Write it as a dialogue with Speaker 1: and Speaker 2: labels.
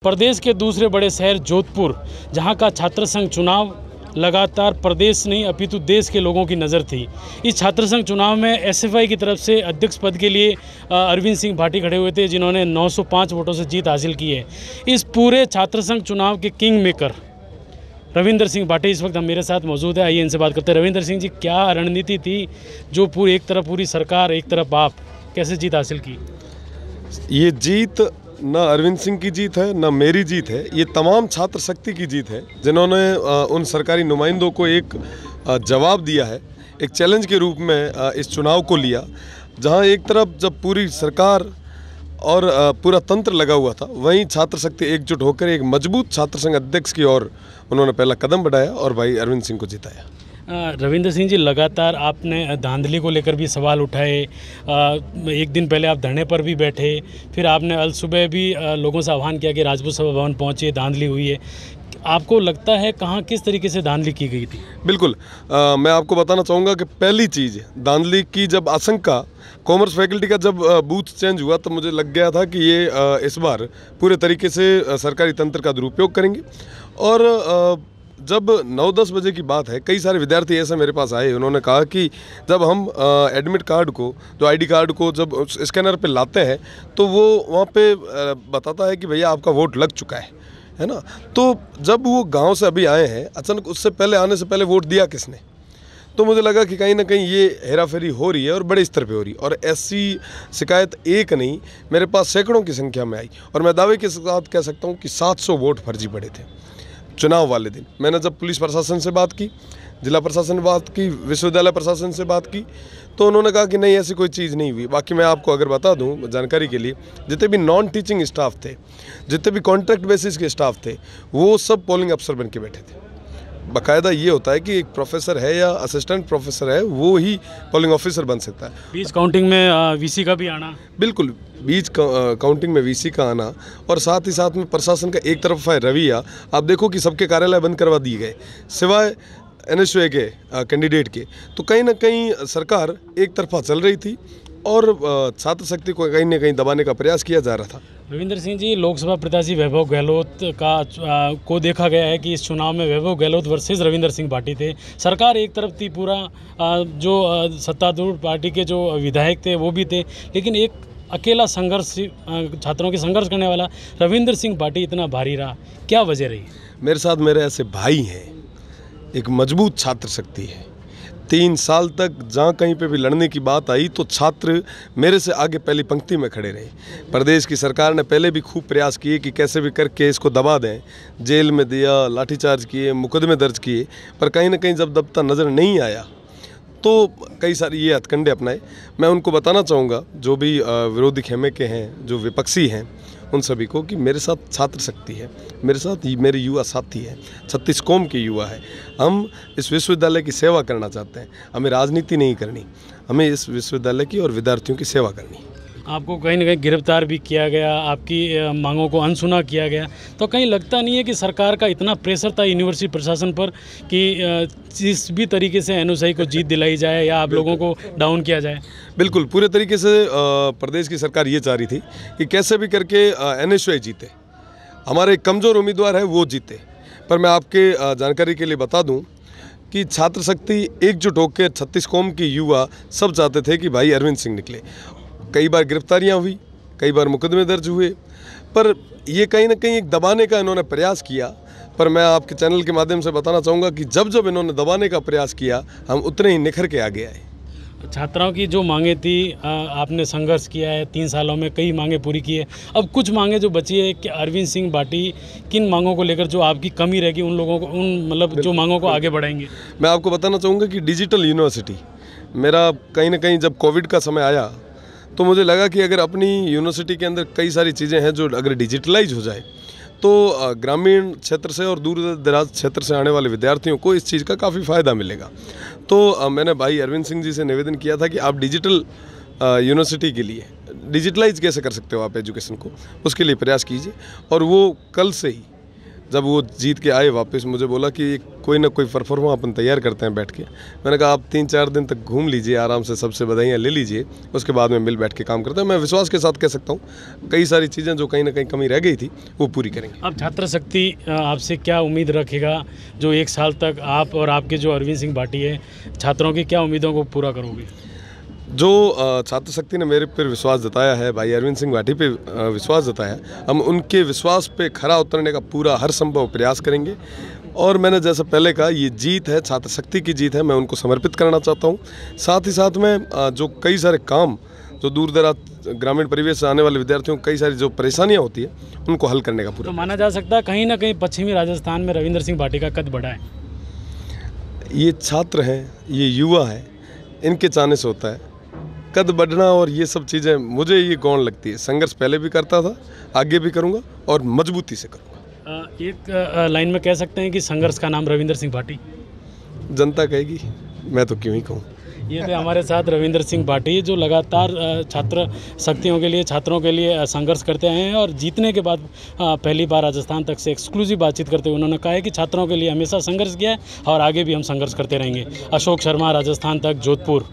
Speaker 1: प्रदेश के दूसरे बड़े शहर जोधपुर, जहां का छात्र संघ चुनाव लगातार प्रदेश नहीं अपितु देश के लोगों की नज़र थी। इस छात्र संघ चुनाव में एसएफआई की तरफ से अध्यक्ष पद के लिए अरविंद सिंह भाटी खड़े हुए थे, जिन्होंने 905 वोटों से जीत हासिल की है। इस पूरे छात्र संघ चुनाव के किंग मेकर रविंदर सिंह भाटी इस वक्त हम मेरे साथ मौजूद है। आइए इनसे बात करते हैं। रविंदर सिंह जी, क्या रणनीति थी जो पूरी एक तरफ पूरी सरकार, एक तरफ आप, कैसे जीत हासिल की?
Speaker 2: ये जीत ना अरविंद सिंह की जीत है ना मेरी जीत है, ये तमाम छात्र शक्ति की जीत है, जिन्होंने उन सरकारी नुमाइंदों को एक जवाब दिया है, एक चैलेंज के रूप में इस चुनाव को लिया। जहां एक तरफ जब पूरी सरकार और पूरा तंत्र लगा हुआ था, वहीं छात्र शक्ति एकजुट होकर एक मजबूत छात्र संघ अध्यक्ष की ओर उन्होंने पहला कदम बढ़ाया और भाई अरविंद सिंह को जिताया।
Speaker 1: रविंदर सिंह जी, लगातार आपने धांधली को लेकर भी सवाल उठाए। एक दिन पहले आप धरने पर भी बैठे, फिर आपने अल सुबह भी लोगों से आह्वान किया कि राजपूत सभा भवन पहुंचे, धांधली हुई है। आपको लगता है कहाँ किस तरीके से धांधली की गई थी?
Speaker 2: बिल्कुल, मैं आपको बताना चाहूँगा कि पहली चीज़ धांधली की जब आशंका, कॉमर्स फैकल्टी का जब बूथ चेंज हुआ तो मुझे लग गया था कि ये इस बार पूरे तरीके से सरकारी तंत्र का दुरुपयोग करेंगे। और जब 9-10 बजे की बात है, कई सारे विद्यार्थी ऐसे मेरे पास आए, उन्होंने कहा कि जब हम एडमिट कार्ड को, जो आईडी कार्ड को जब स्कैनर पे लाते हैं तो वो वहाँ पे बताता है कि भैया आपका वोट लग चुका है ना। तो जब वो गांव से अभी आए हैं, अचानक उससे पहले आने से पहले वोट दिया किसने, तो मुझे लगा कि कहीं ना कहीं ये हेराफेरी हो रही है और बड़े स्तर पे हो रही है। और ऐसी शिकायत एक नहीं, मेरे पास सैकड़ों की संख्या में आई और मैं दावे के साथ कह सकता हूँ कि 700 वोट फर्जी पड़े थे चुनाव वाले दिन। मैंने जब पुलिस प्रशासन से बात की, जिला प्रशासन से बात की, विश्वविद्यालय प्रशासन से बात की, तो उन्होंने कहा कि नहीं, ऐसी कोई चीज़ नहीं हुई। बाकी मैं आपको अगर बता दूं जानकारी के लिए, जितने भी नॉन टीचिंग स्टाफ थे, जितने भी कॉन्ट्रैक्ट बेसिस के स्टाफ थे, वो सब पोलिंग अफसर बन के बैठे थे। बाकायदा ये होता है कि एक प्रोफेसर है या असिस्टेंट प्रोफेसर है, वो ही पोलिंग ऑफिसर बन सकता है।
Speaker 1: बीच काउंटिंग में वीसी का भी आना,
Speaker 2: बिल्कुल, बीच काउंटिंग में वीसी का आना, और साथ ही साथ में प्रशासन का एक तरफा रवैया। आप देखो कि सबके कार्यालय बंद करवा दिए गए सिवाय NSUA के कैंडिडेट के। तो कहीं ना कहीं सरकार एक तरफा चल रही थी और छात्र शक्ति को कहीं ना कहीं दबाने का प्रयास किया जा रहा था।
Speaker 1: रविंदर सिंह जी, लोकसभा प्रत्याशी वैभव गहलोत को देखा गया है कि इस चुनाव में वैभव गहलोत वर्सेस रविंदर सिंह भाटी थे। सरकार एक तरफ थी, पूरा जो सत्तारूढ़ पार्टी के जो विधायक थे वो भी थे, लेकिन एक अकेला संघर्ष, छात्रों के संघर्ष करने वाला रविंदर सिंह भाटी इतना भारी रहा, क्या वजह रही?
Speaker 2: मेरे साथ मेरे ऐसे भाई हैं, एक मजबूत छात्र शक्ति है। 3 साल तक जहाँ कहीं पे भी लड़ने की बात आई तो छात्र मेरे से आगे पहली पंक्ति में खड़े रहे। प्रदेश की सरकार ने पहले भी खूब प्रयास किए कि कैसे भी करके इसको दबा दें, जेल में दिया, लाठीचार्ज किए, मुकदमे दर्ज किए, पर कहीं ना कहीं जब दबता नज़र नहीं आया तो कई सारी ये हथकंडे अपनाए। मैं उनको बताना चाहूँगा, जो भी विरोधी खेमे के हैं, जो विपक्षी हैं, उन सभी को कि मेरे साथ छात्र शक्ति है, मेरे साथ मेरे युवा साथी हैं, 36 कौम के युवा है। हम इस विश्वविद्यालय की सेवा करना चाहते हैं, हमें राजनीति नहीं करनी, हमें इस विश्वविद्यालय की और विद्यार्थियों की सेवा करनी।
Speaker 1: आपको कहीं ना कहीं गिरफ्तार भी किया गया, आपकी मांगों को अनसुना किया गया, तो कहीं लगता नहीं है कि सरकार का इतना प्रेशर था यूनिवर्सिटी प्रशासन पर कि जिस भी तरीके से NSUA को जीत दिलाई जाए या आप लोगों को डाउन किया जाए? बिल्कुल,
Speaker 2: पूरे तरीके से प्रदेश की सरकार ये चाह रही थी कि कैसे भी करके NSUA जीते, हमारे कमज़ोर उम्मीदवार है वो जीते। पर मैं आपके जानकारी के लिए बता दूँ कि छात्र शक्ति एकजुट होकर 36 कौम के युवा सब चाहते थे कि भाई अरविंद सिंह निकले। कई बार गिरफ्तारियां हुई, कई बार मुकदमे दर्ज हुए, पर ये कहीं ना कहीं एक दबाने का इन्होंने प्रयास किया। पर मैं आपके चैनल के माध्यम से बताना चाहूँगा कि जब जब इन्होंने दबाने का प्रयास किया, हम उतने ही निखर के आगे आए।
Speaker 1: छात्राओं की जो मांगे थी, आपने संघर्ष किया है 3 सालों में, कई मांगे पूरी की है। अब कुछ मांगे जो बची है कि अरविंद सिंह भाटी किन मांगों को लेकर जो आपकी कमी रहेगी, उन लोगों को, उन मतलब जो मांगों को आगे बढ़ाएंगे?
Speaker 2: मैं आपको बताना चाहूँगा कि डिजिटल यूनिवर्सिटी, मेरा कहीं ना कहीं जब कोविड का समय आया तो मुझे लगा कि अगर अपनी यूनिवर्सिटी के अंदर कई सारी चीज़ें हैं जो अगर डिजिटलाइज हो जाए तो ग्रामीण क्षेत्र से और दूर दराज क्षेत्र से आने वाले विद्यार्थियों को इस चीज़ का काफ़ी फ़ायदा मिलेगा। तो मैंने भाई अरविंद सिंह जी से निवेदन किया था कि आप डिजिटल यूनिवर्सिटी के लिए डिजिटलाइज कैसे कर सकते हो आप एजुकेशन को, उसके लिए प्रयास कीजिए। और वो कल से ही जब वो जीत के आए वापस, मुझे बोला कि कोई ना कोई परफॉर्मा अपन तैयार करते हैं बैठ के। मैंने कहा आप 3-4 दिन तक घूम लीजिए, आराम से सबसे बधाइयाँ ले लीजिए, उसके बाद में मिल बैठ के काम करते हैं। मैं विश्वास के साथ कह सकता हूँ कई सारी चीज़ें जो कहीं ना कहीं कमी रह गई थी वो पूरी करेंगे।
Speaker 1: अब छात्र शक्ति आपसे क्या उम्मीद रखेगा, जो 1 साल तक आप और आपके जो अरविंद सिंह भाटी है, छात्रों की क्या उम्मीदों को पूरा करोगे?
Speaker 2: जो छात्र शक्ति ने मेरे पर विश्वास जताया है, भाई अरविंद सिंह भाटी पे विश्वास जताया है, हम उनके विश्वास पे खरा उतरने का पूरा हर संभव प्रयास करेंगे। और मैंने जैसा पहले कहा, ये जीत है, छात्र शक्ति की जीत है, मैं उनको समर्पित करना चाहता हूँ। साथ ही साथ में जो कई सारे काम, जो दूर दराज ग्रामीण परिवेश से आने वाले विद्यार्थियों को कई सारी जो परेशानियाँ होती है, उनको हल करने का पूरा।
Speaker 1: तो माना जा सकता है कहीं ना कहीं पश्चिमी राजस्थान में रविंद्र सिंह भाटी का कद बढ़ा है।
Speaker 2: ये छात्र हैं, ये युवा है, इनके चाहने से होता है कद बढ़ना, और ये सब चीज़ें मुझे ये गौण लगती है। संघर्ष पहले भी करता था, आगे भी करूँगा और मजबूती से करूँगा।
Speaker 1: एक लाइन में कह सकते हैं कि संघर्ष का नाम रविंद्र सिंह भाटी।
Speaker 2: जनता कहेगी, मैं तो क्यों ही कहूँ।
Speaker 1: ये थे हमारे साथ रविंद्र सिंह भाटी, जो लगातार छात्र शक्तियों के लिए, छात्रों के लिए संघर्ष करते हैं और जीतने के बाद पहली बार राजस्थान तक से एक्सक्लूसिव बातचीत करते हुए उन्होंने कहा है कि छात्रों के लिए हमेशा संघर्ष किया है और आगे भी हम संघर्ष करते रहेंगे। अशोक शर्मा, राजस्थान तक, जोधपुर।